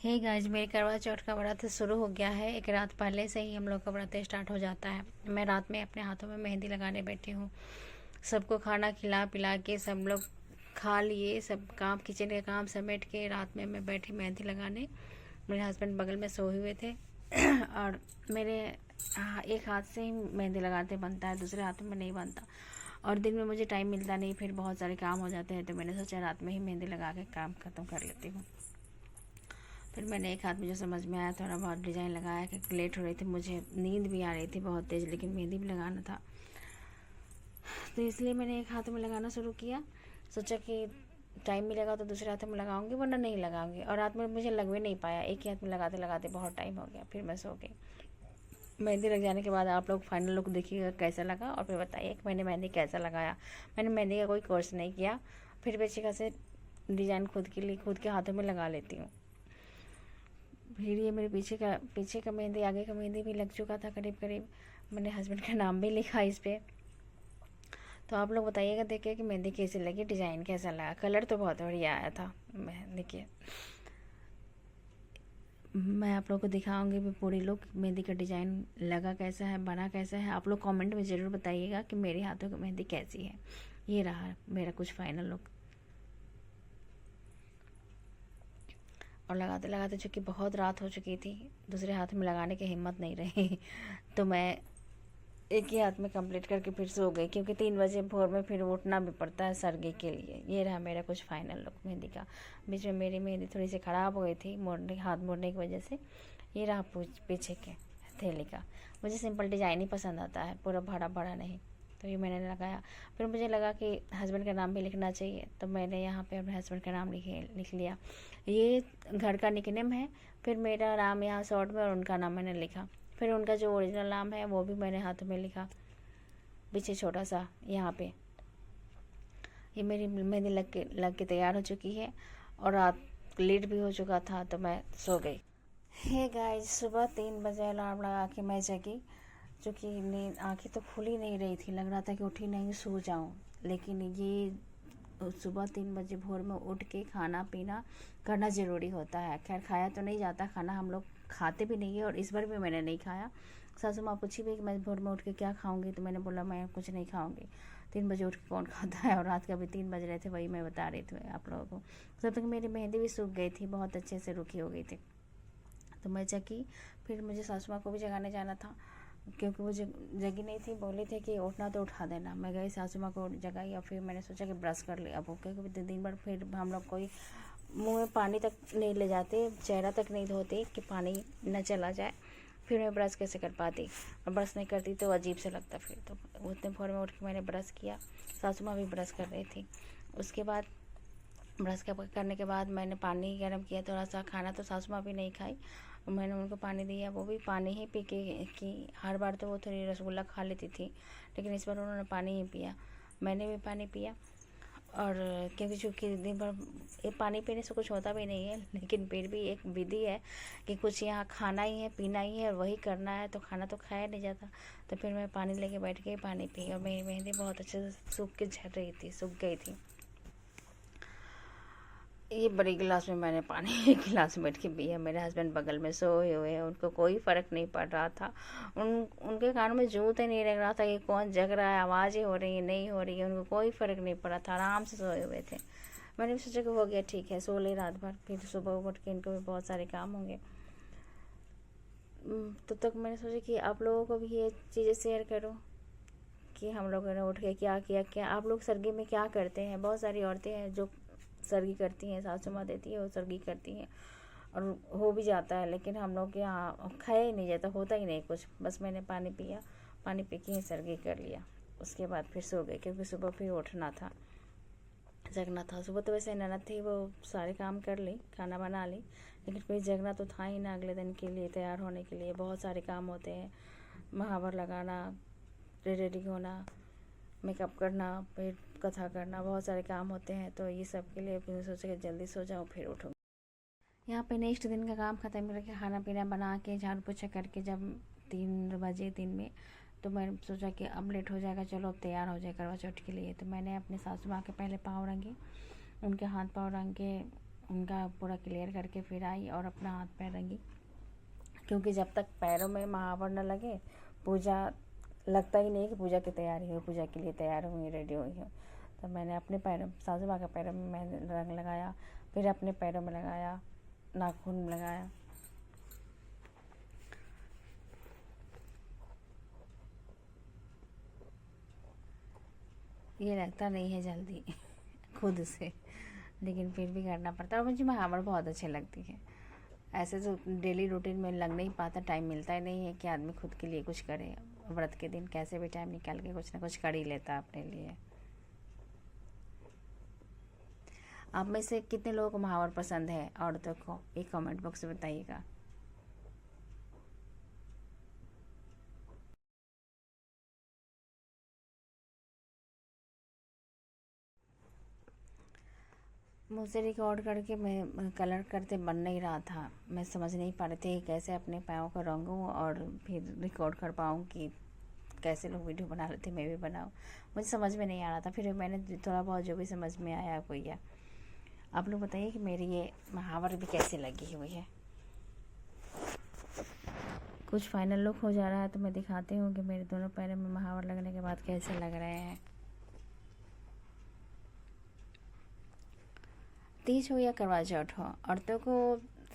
Hey guys, मेरे करवा चौथ का व्रत शुरू हो गया है। एक रात पहले से ही हम लोग का व्रत स्टार्ट हो जाता है। मैं रात में अपने हाथों में मेहंदी लगाने बैठी हूँ। सबको खाना खिला पिला के सब लोग खा लिए, सब काम किचन के काम समेट के रात में मैं बैठी मेहंदी लगाने। मेरे हस्बैंड बगल में सोए हुए थे और मेरे एक हाथ से ही मेहंदी लगाते बनता है, दूसरे हाथ में नहीं बनता। और दिन में मुझे टाइम मिलता नहीं, फिर बहुत सारे काम हो जाते हैं, तो मैंने सोचा रात में ही मेहंदी लगा के काम ख़त्म कर लेती हूँ। फिर मैंने एक हाथ में जो समझ में आया थोड़ा बहुत डिज़ाइन लगाया कि लेट हो रही थी, मुझे नींद भी आ रही थी बहुत तेज़, लेकिन मेहंदी भी लगाना था, तो इसलिए मैंने एक हाथ में लगाना शुरू किया। सोचा कि टाइम मिलेगा तो दूसरे हाथ में लगाऊंगी, वरना नहीं लगाऊंगी। और रात में मुझे लग भी नहीं पाया, एक ही हाथ में लगाते लगाते बहुत टाइम हो गया, फिर मैं सो गई। मेहंदी लग जाने के बाद आप लोग फाइनल लुक देखिएगा कैसा लगा, और फिर बताइए कि मैंने मेहंदी कैसा लगाया। मैंने मेहंदी का कोई कोर्स नहीं किया, फिर भी अच्छी खासे डिज़ाइन खुद के लिए खुद के हाथों में लगा लेती हूँ। फिर ये मेरे पीछे का मेहंदी, आगे का मेहंदी भी लग चुका था करीब करीब। मैंने हस्बैंड का नाम भी लिखा इस पर। तो आप लोग बताइएगा देख के कि मेहंदी कैसी लगी, डिज़ाइन कैसा लगा। कलर तो बहुत बढ़िया आया था। देखिए, मैं आप लोग को दिखाऊंगी भी पूरी लुक, मेहंदी का डिज़ाइन लगा कैसा है, बना कैसा है। आप लोग कमेंट में ज़रूर बताइएगा कि मेरे हाथों की मेहंदी कैसी है। ये रहा मेरा कुछ फाइनल लुक। और लगाते लगाते चूँकि बहुत रात हो चुकी थी, दूसरे हाथ में लगाने की हिम्मत नहीं रही तो मैं एक ही हाथ में कंप्लीट करके फिर सो गई, क्योंकि 3 बजे भोर में फिर उठना भी पड़ता है सरगी के लिए। ये रहा मेरा कुछ फाइनल लुक मेहंदी का। बीच में मेरी मेहंदी थोड़ी सी ख़राब हो गई थी हाथ मोड़ने की वजह से। ये रहा पीछे के थैली का। मुझे सिंपल डिज़ाइन ही पसंद आता है, पूरा बड़ा बड़ा नहीं। तो ये मैंने लगाया। फिर मुझे लगा कि हस्बैंड का नाम भी लिखना चाहिए, तो मैंने यहाँ पे अपने हस्बैंड का नाम लिख लिया। ये घर का निकनेम है। फिर मेरा नाम यहाँ शॉर्ट में और उनका नाम मैंने लिखा। फिर उनका जो ओरिजिनल नाम है वो भी मैंने हाथों में लिखा पीछे छोटा सा यहाँ पे। ये मेरी मेहंदी लग के तैयार हो चुकी है, और रात लेट भी हो चुका था, तो मैं सो गई। हे गाइस, सुबह 3 बजे अलार्म लगा के मैं जगी, क्योंकि नींद आँखें तो खुल ही नहीं रही थी, लग रहा था कि उठी नहीं सो जाऊँ। लेकिन ये सुबह 3 बजे भोर में उठ के खाना पीना करना ज़रूरी होता है। खैर, खाया तो नहीं जाता खाना, हम लोग खाते भी नहीं है, और इस बार भी मैंने नहीं खाया। सासू माँ पूछी भी कि मैं भोर में उठ के क्या खाऊंगी, तो मैंने बोला मैं कुछ नहीं खाऊंगी। 3 बजे उठ के कौन खाता है, और रात के अभी 3 बज रहे थे, वही मैं बता रही थी आप लोगों को। तब तक मेरी मेहंदी भी सूख गई थी, बहुत अच्छे से रुकी हो गई थी। तो मैं जगी। फिर मुझे सासू माँ को भी जगाने जाना था, क्योंकि वो जगी नहीं थी, बोले थे कि उठना तो उठा देना। मैं गई, सासू माँ को जगाई, और फिर मैंने सोचा कि ब्रश कर लिया। अब क्योंकि दिन भर फिर हम लोग कोई मुंह में पानी तक नहीं ले जाते, चेहरा तक नहीं धोते कि पानी न चला जाए। फिर मैं ब्रश कैसे कर पाती, और ब्रश नहीं करती तो अजीब से लगता फिर। तो उतने भोर में उठ के मैंने ब्रश किया। सासू माँ भी ब्रश कर रही थी। उसके बाद करने के बाद मैंने पानी गर्म किया थोड़ा सा। खाना तो सासू माँ भी नहीं खाई, मैंने उनको पानी दिया, वो भी पानी ही पी के कि हर बार तो वो थोड़ी रसगुल्ला खा लेती थी, लेकिन इस बार उन्होंने पानी ही पिया, मैंने भी पानी पिया। और क्योंकि चूँकि दिन भर ये पानी पीने से कुछ होता भी नहीं है, लेकिन फिर भी एक विधि है कि कुछ यहाँ खाना ही है, पीना ही है, वही करना है, तो खाना तो खाया नहीं जाता। तो फिर मैं पानी लेके बैठ के पानी पी, और मेरी मेहंदी बहुत अच्छे से सूख के झड़ रही थी, सूख गई थी। ये बड़ी गिलास में मैंने पानी एक गिलास में बैठ के पिया। मेरे हस्बैंड बगल में सोए हुए हैं, उनको कोई फ़र्क नहीं पड़ रहा था। उनके कान में जूं ही नहीं लग रहा था कि कौन जग रहा है, आवाज़ें हो रही है नहीं हो रही है, उनको कोई फ़र्क नहीं पड़ा था, आराम से सोए हुए थे। मैंने भी सोचा कि हो गया, ठीक है, सो ले रात भर, फिर सुबह उठ के इनको भी बहुत सारे काम होंगे। तब तक मैंने सोचा कि आप लोगों को भी ये चीज़ें शेयर करूँ कि हम लोगों ने उठ के क्या किया, क्या आप लोग सरगी में क्या करते हैं। बहुत सारी औरतें हैं जो सरगी करती हैं, सासू माँ देती है, वो सरगी करती हैं, और हो भी जाता है, लेकिन हम लोग के यहाँ खाया ही नहीं जाता, होता ही नहीं कुछ। बस मैंने पानी पिया, पानी पी के ही सरगी कर लिया। उसके बाद फिर सो गए, क्योंकि सुबह फिर उठना था, जगना था। सुबह तो वैसे ननद थी, वो सारे काम कर ली, खाना बना ली, लेकिन फिर जगना तो था ही ना। अगले दिन के लिए तैयार होने के लिए बहुत सारे काम होते हैं, महावर लगाना, रेडी होना, मेकअप करना, फिर कथा करना, बहुत सारे काम होते हैं। तो ये सब के लिए फिर सोचा कि जल्दी सो जाऊँ, फिर उठूँ। यहाँ पे नेक्स्ट दिन का काम ख़त्म करके खाना पीना बना के झाड़ू पोछा करके जब 3 बजे दिन में, तो मैंने सोचा कि अब लेट हो जाएगा, चलो अब तैयार हो जाए करवा चौथ के लिए। तो मैंने अपने सासू माँ के पहले पाँव रंगे, उनके हाथ पाँव रंग के उनका पूरा क्लियर करके फिर आई और अपना हाथ पैर रंगी, क्योंकि जब तक पैरों में महावर न लगे पूजा लगता ही नहीं कि पूजा की तैयारी हो, पूजा के लिए तैयार हुई, रेडी हुई हूँ। तो मैंने अपने पैरों, सासू माँ के पैरों में मैंने रंग लगाया, फिर अपने पैरों में लगाया, नाखून में लगाया। ये लगता नहीं है जल्दी खुद से, लेकिन फिर भी करना पड़ता है। और मुझे महावर बहुत अच्छे लगती है। ऐसे तो डेली रूटीन में लग नहीं पाता, टाइम मिलता ही नहीं है कि आदमी खुद के लिए कुछ करे। व्रत के दिन कैसे भी टाइम निकाल के कुछ ना कुछ कर ही लेता अपने लिए। आप में से कितने लोगों को महावर पसंद है औरतों को, एक कमेंट बॉक्स में बताइएगा। मुझसे रिकॉर्ड करके मैं कलर करते बन नहीं रहा था, मैं समझ नहीं पा रहे थे कैसे अपने पाँव को रंगूँ और फिर रिकॉर्ड कर पाऊँ कि कैसे लोग वीडियो बना रहे थे मैं भी बनाऊँ। मुझे समझ में नहीं आ रहा था, फिर मैंने थोड़ा बहुत जो भी समझ में आया कोई। आप लोग बताइए कि मेरी ये महावर भी कैसी लगी हुई है। कुछ फाइनल लुक हो जा रहा है तो मैं दिखाती हूँ कि मेरे दोनों पैरों में महावर लगने के बाद कैसे लग रहे हैं। तीज हो या करवा चौथ हो, औरतों को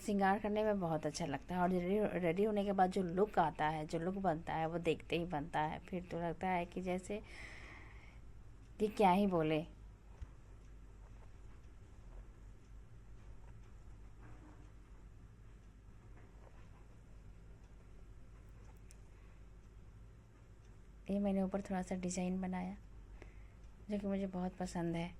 श्रृंगार करने में बहुत अच्छा लगता है। और रेडी होने के बाद जो लुक आता है, जो लुक बनता है, वो देखते ही बनता है। फिर तो लगता है कि जैसे कि क्या ही बोले। ये मैंने ऊपर थोड़ा सा डिज़ाइन बनाया जो कि मुझे बहुत पसंद है।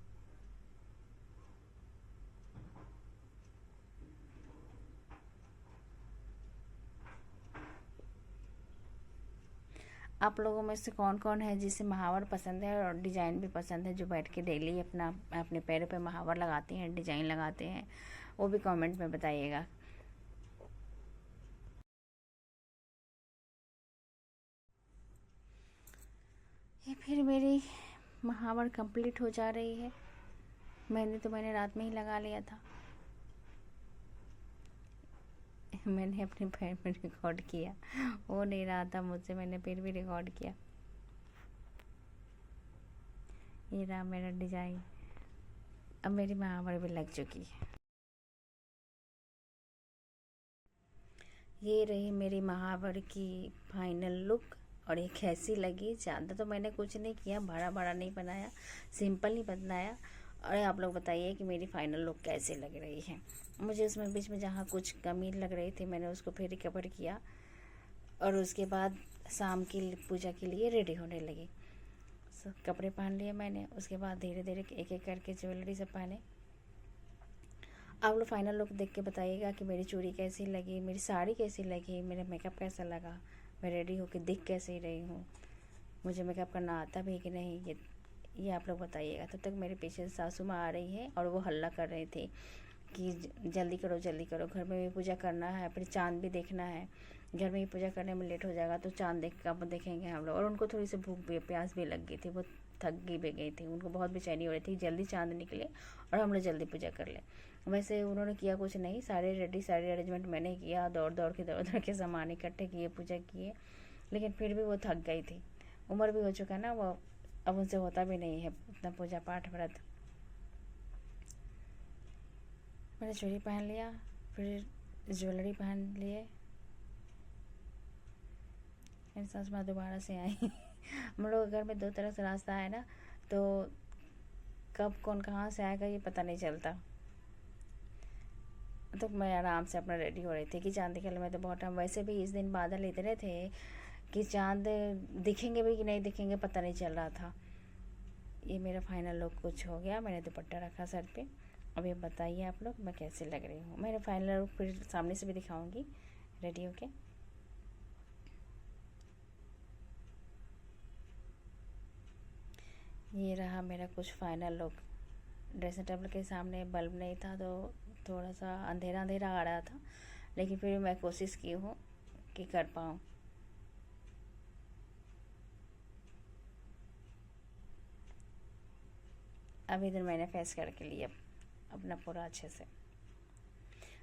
आप लोगों में से कौन कौन है जिसे महावर पसंद है और डिज़ाइन भी पसंद है, जो बैठ के डेली अपने पैरों पे महावर लगाते हैं, डिज़ाइन लगाते हैं, वो भी कमेंट में बताइएगा। ये फिर मेरी महावर कंप्लीट हो जा रही है। मैंने रात में ही लगा लिया था। मैंने अपने पैर में रिकॉर्ड किया, वो नहीं रहा था मुझसे, मैंने फिर भी रिकॉर्ड किया। ये रहा मेरा डिज़ाइन। अब मेरी महावर भी लग चुकी है। ये रही मेरी महावर की फाइनल लुक। और ये कैसी लगी, ज़्यादा तो मैंने कुछ नहीं किया, बड़ा बड़ा नहीं बनाया, सिंपल ही बनाया। और आप लोग बताइए कि मेरी फाइनल लुक कैसे लग रही है। मुझे उसमें बीच में जहाँ कुछ कमी लग रही थी मैंने उसको फिर रिकवर किया। और उसके बाद शाम की पूजा के लिए रेडी होने लगी। सब कपड़े पहन लिए मैंने, उसके बाद धीरे धीरे एक एक करके ज्वेलरी सब पहने। आप लोग फाइनल लुक देख के बताइएगा कि मेरी चूड़ी कैसी लगी, मेरी साड़ी कैसी लगी, मेरा मेकअप कैसा लगा, मैं रेडी होकर दिख कैसे रही हूँ, मुझे मेकअप करना आता भी कि नहीं, ये आप लोग बताइएगा। तब तक मेरे पीछे से सासू माँ आ रही है और वो हल्ला कर रही थी कि जल्दी करो जल्दी करो, घर में भी पूजा करना है, फिर चाँद भी देखना है। घर में ही पूजा करने में लेट हो जाएगा तो चाँद कब देखेंगे हम लोग। और उनको थोड़ी सी भूख भी, प्यास भी लग गई थी, वो थक भी गई थी, उनको बहुत बेचैनी हो रही थी जल्दी चाँद निकले और हम लोग जल्दी पूजा कर लें। वैसे उन्होंने किया कुछ नहीं, सारे अरेंजमेंट मैंने किया, दौड़ दौड़ के सामान इकट्ठे किए, पूजा किए, लेकिन फिर भी वो थक गई थी। उम्र भी हो चुका ना, वो अब उनसे होता भी नहीं है इतना पूजा पाठ व्रत। मैंने चूड़ी पहन लिया, फिर ज्वेलरी पहन लिए। मेरी सास माँ दोबारा से आई हम लोग घर में दो तरह से रास्ता है ना, तो कब कौन कहाँ से आएगा ये पता नहीं चलता। तो मैं आराम से अपना रेडी हो रही थी कि चाँद दिखने में तो बहुत टाइम, वैसे भी इस दिन बादल इतने थे कि चाँद दिखेंगे भी कि नहीं दिखेंगे पता नहीं चल रहा था। ये मेरा फाइनल लुक कुछ हो गया, मैंने दुपट्टा रखा सर पे। अब ये बताइए आप लोग मैं कैसे लग रही हूँ। मेरा फाइनल लुक फिर सामने से भी दिखाऊंगी रेडी होके। ये रहा मेरा कुछ फाइनल लुक। ड्रेसिंग टेबल के सामने बल्ब नहीं था तो थोड़ा सा अंधेरा अंधेरा आ रहा था, लेकिन फिर मैं कोशिश की हूँ कि कर पाऊँ। अब इधर मैंने फेस करके लिया अपना पूरा अच्छे से।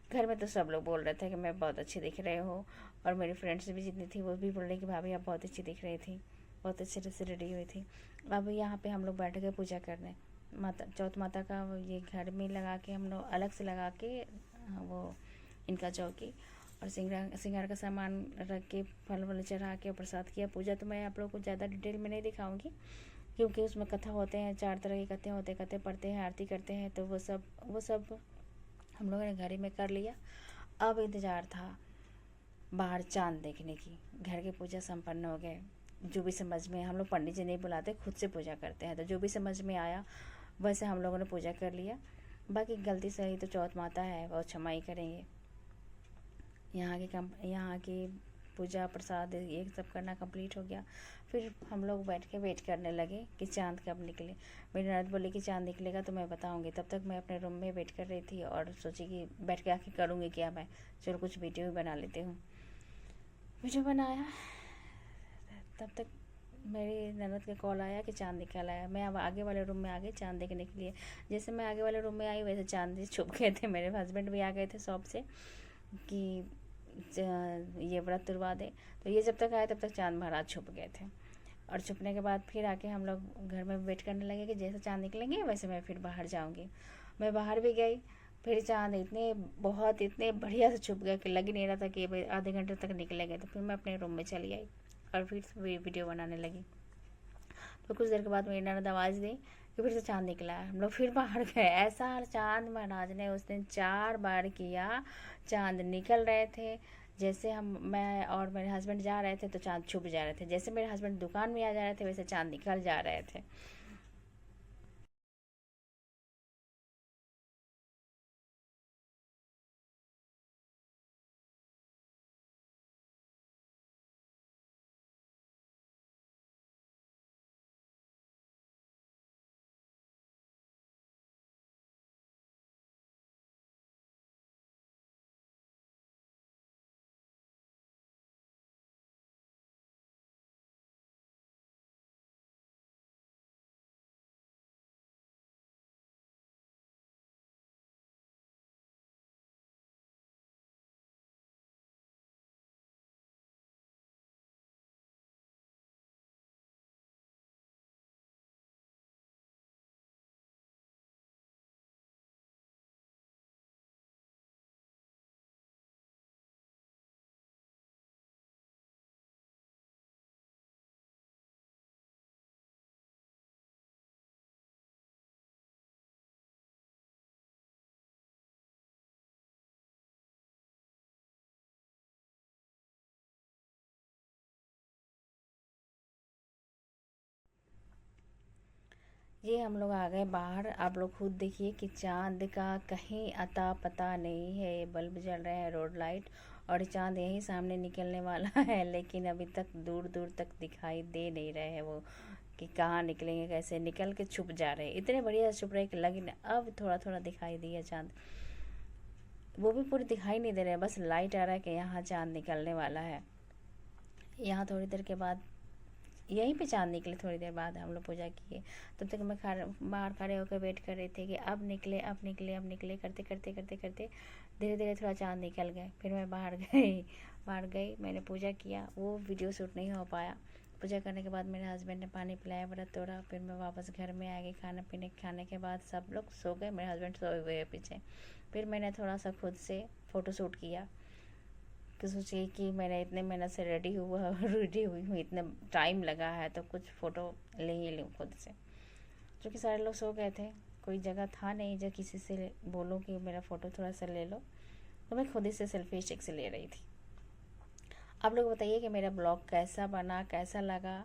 घर में तो सब लोग बोल रहे थे कि मैं बहुत अच्छी दिख रहे हो, और मेरी फ्रेंड्स भी जितनी थी वो भी बोल रही कि भाभी आप बहुत अच्छी दिख रही थी, बहुत अच्छे से रेडी हुई थी। अब यहाँ पे हम लोग बैठ गए पूजा करने। माता चौथ माता का ये घर में लगा के हम लोग अलग से लगा के वो इनका चौकी, और सिंगार का सामान रख के फल वल चढ़ा के प्रसाद किया। पूजा तो मैं आप लोगों को ज़्यादा डिटेल में नहीं दिखाऊंगी, क्योंकि उसमें कथा होते हैं, 4 तरह की कथे होते, कथे पढ़ते हैं, आरती करते हैं, तो वो सब हम लोगों ने घर ही में कर लिया। अब इंतज़ार था बाहर चांद देखने की। घर की पूजा संपन्न हो गए। जो भी समझ में, हम लोग पंडित जी नहीं बुलाते, खुद से पूजा करते हैं, तो जो भी समझ में आया वैसे हम लोगों ने पूजा कर लिया। बाकी गलती सही तो चौथ माता है, वो क्षमा ही करेंगे। यहाँ की पूजा प्रसाद ये सब करना कंप्लीट हो गया। फिर हम लोग बैठ के वेट करने लगे कि चांद कब निकले। मेरी ननद बोली कि चांद निकलेगा तो मैं बताऊंगी। तब तक मैं अपने रूम में वेट कर रही थी और सोची कि बैठ के आके करूँगी क्या मैं, चलो कुछ वीडियो भी बना लेती हूँ। वीडियो बनाया, तब तक मेरी ननद का कॉल आया कि चांद निकल आया। मैं अब आगे वाले रूम में आ गई चांद देखने के लिए। जैसे मैं आगे वाले रूम में आई वैसे चांद छुप गए थे। मेरे हस्बैंड भी आ गए थे शॉप से कि ये व्रत तुड़वा दे। तो ये जब तक आए तब तक चांद महाराज छुप गए थे, और छुपने के बाद फिर आके हम लोग घर में वेट करने लगे कि जैसे चांद निकलेंगे वैसे मैं फिर बाहर जाऊंगी। मैं बाहर भी गई, फिर चांद इतने बढ़िया से छुप गया कि लग ही नहीं रहा था कि आधे घंटे तक निकलेंगे। तो फिर मैं अपने रूम में चली आई और फिर वीडियो बनाने लगी। तो कुछ देर के बाद मेरी ननद आवाज़ दी कि फिर से चांद निकला है। हम लोग फिर बाहर गए। ऐसा चांद महाराज ने उस दिन 4 बार किया। चांद निकल रहे थे, जैसे मैं और मेरे हस्बैंड जा रहे थे तो चांद छुप जा रहे थे, जैसे मेरे हस्बैंड दुकान में आ जा रहे थे वैसे चांद निकल जा रहे थे। ये हम लोग आ गए बाहर। आप लोग खुद देखिए कि चांद का कहीं अता पता नहीं है। ये बल्ब जल रहे हैं, रोड लाइट, और चांद यहीं सामने निकलने वाला है, लेकिन अभी तक दूर दूर तक दिखाई दे नहीं रहे हैं वो कि कहाँ निकलेंगे, कैसे निकल के छुप जा रहे हैं। इतने बढ़िया से छुप रहे कि लग ही नहीं। अब थोड़ा थोड़ा दिखाई दिया चांद, वो भी पूरी दिखाई नहीं दे रहे हैं, बस लाइट आ रहा है कि यहाँ चांद निकलने वाला है। यहाँ थोड़ी देर के बाद यहीं पे चांद निकले। थोड़ी देर बाद हम लोग पूजा किए। तब तक मैं बाहर खड़े होकर वेट कर रही थी कि अब निकले अब निकले अब निकले, करते करते करते करते धीरे धीरे थोड़ा चांद निकल गए। फिर मैं बाहर गई, मैंने पूजा किया। वो वीडियो शूट नहीं हो पाया। पूजा करने के बाद मेरे हस्बैंड ने पानी पिलाया, व्रत तोड़ा। फिर मैं वापस घर में आ गई। खाने के बाद सब लोग सो गए, मेरे हस्बैंड सोए हुए हैं पीछे। फिर मैंने थोड़ा सा खुद से फ़ोटो शूट किया कि सोचिए कि मैंने इतने मेहनत से रेडी हुई हूँ, इतना टाइम लगा है तो कुछ फ़ोटो ले ही लूँ खुद से। क्योंकि सारे लोग सो गए थे, कोई जगह था नहीं जो किसी से बोलूँ कि मेरा फ़ोटो थोड़ा सा ले लो, तो मैं खुद ही से सेल्फी स्टिक से ले रही थी। आप लोग बताइए कि मेरा ब्लॉग कैसा बना, कैसा लगा।